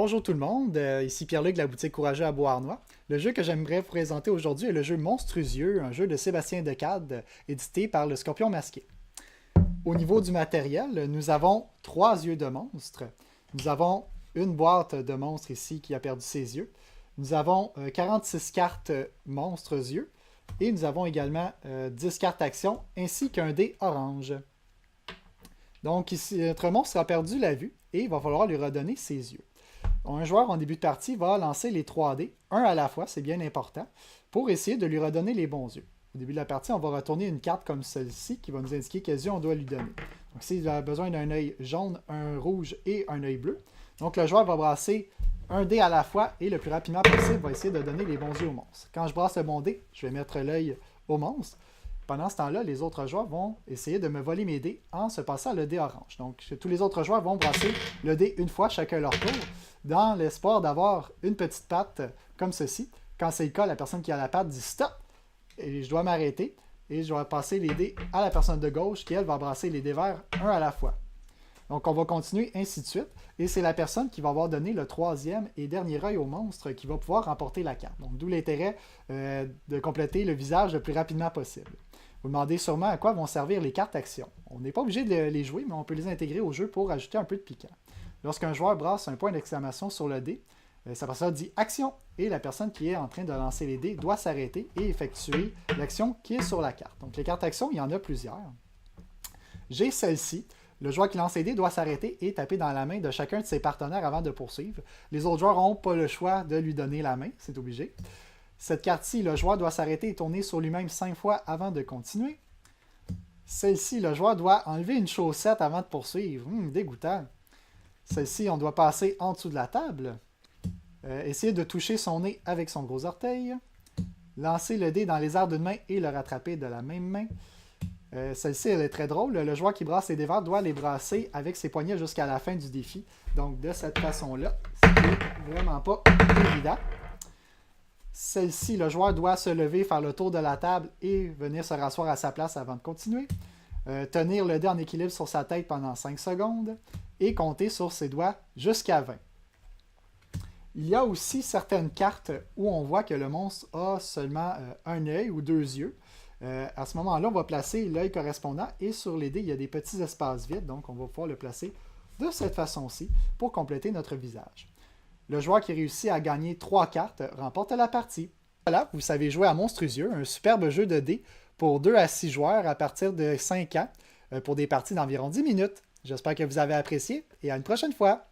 Bonjour tout le monde, ici Pierre-Luc de la boutique Courageux à Beauharnois. Le jeu que j'aimerais vous présenter aujourd'hui est le jeu Monstrusieux, un jeu de Sébastien Decade, édité par le Scorpion Masqué. Au niveau du matériel, nous avons 3 yeux de monstre. Nous avons une boîte de monstre ici qui a perdu ses yeux. Nous avons 46 cartes monstres yeux. Et nous avons également 10 cartes action ainsi qu'un dé orange. Donc ici, notre monstre a perdu la vue et il va falloir lui redonner ses yeux. Un joueur en début de partie va lancer les 3 dés, un à la fois, c'est bien important, pour essayer de lui redonner les bons yeux. Au début de la partie, on va retourner une carte comme celle-ci qui va nous indiquer quels yeux on doit lui donner. Donc s'il a besoin d'un œil jaune, un rouge et un œil bleu, donc le joueur va brasser un dé à la fois et le plus rapidement possible va essayer de donner les bons yeux au monstre. Quand je brasse le bon dé, je vais mettre l'œil au monstre. Pendant ce temps-là, les autres joueurs vont essayer de me voler mes dés en se passant le dé orange. Donc, tous les autres joueurs vont brasser le dé une fois chacun leur tour, dans l'espoir d'avoir une petite patte comme ceci. Quand c'est le cas, la personne qui a la patte dit stop, et je dois m'arrêter, et je dois passer les dés à la personne de gauche, qui elle va brasser les dés verts un à la fois. Donc, on va continuer ainsi de suite, et c'est la personne qui va avoir donné le 3e et dernier œil au monstre qui va pouvoir remporter la carte. Donc, d'où l'intérêt de compléter le visage le plus rapidement possible. Vous demandez sûrement à quoi vont servir les cartes actions. On n'est pas obligé de les jouer, mais on peut les intégrer au jeu pour ajouter un peu de piquant. Lorsqu'un joueur brasse un point d'exclamation sur le dé, sa personne dit « Action » et la personne qui est en train de lancer les dés doit s'arrêter et effectuer l'action qui est sur la carte. Donc les cartes actions, il y en a plusieurs. J'ai celle-ci. Le joueur qui lance les dés doit s'arrêter et taper dans la main de chacun de ses partenaires avant de poursuivre. Les autres joueurs n'ont pas le choix de lui donner la main, c'est obligé. Cette carte-ci, le joueur doit s'arrêter et tourner sur lui-même 5 fois avant de continuer. Celle-ci, le joueur doit enlever une chaussette avant de poursuivre. Dégoûtant. Celle-ci, on doit passer en dessous de la table. Essayer de toucher son nez avec son gros orteil. Lancer le dé dans les airs d'une main et le rattraper de la même main. Celle-ci, elle est très drôle. Le joueur qui brasse les dés verts doit les brasser avec ses poignets jusqu'à la fin du défi. Donc, de cette façon-là, c'est vraiment pas évident. Celle-ci, le joueur doit se lever, faire le tour de la table et venir se rasseoir à sa place avant de continuer. Tenir le dé en équilibre sur sa tête pendant 5 secondes et compter sur ses doigts jusqu'à 20. Il y a aussi certaines cartes où on voit que le monstre a seulement un œil ou 2 yeux. À ce moment-là, on va placer l'œil correspondant et sur les dés, il y a des petits espaces vides, donc on va pouvoir le placer de cette façon-ci pour compléter notre visage. Le joueur qui réussit à gagner 3 cartes remporte la partie. Voilà, vous savez jouer à Monstrusieux, un superbe jeu de dés pour 2 à 6 joueurs à partir de 5 ans pour des parties d'environ 10 minutes. J'espère que vous avez apprécié et à une prochaine fois!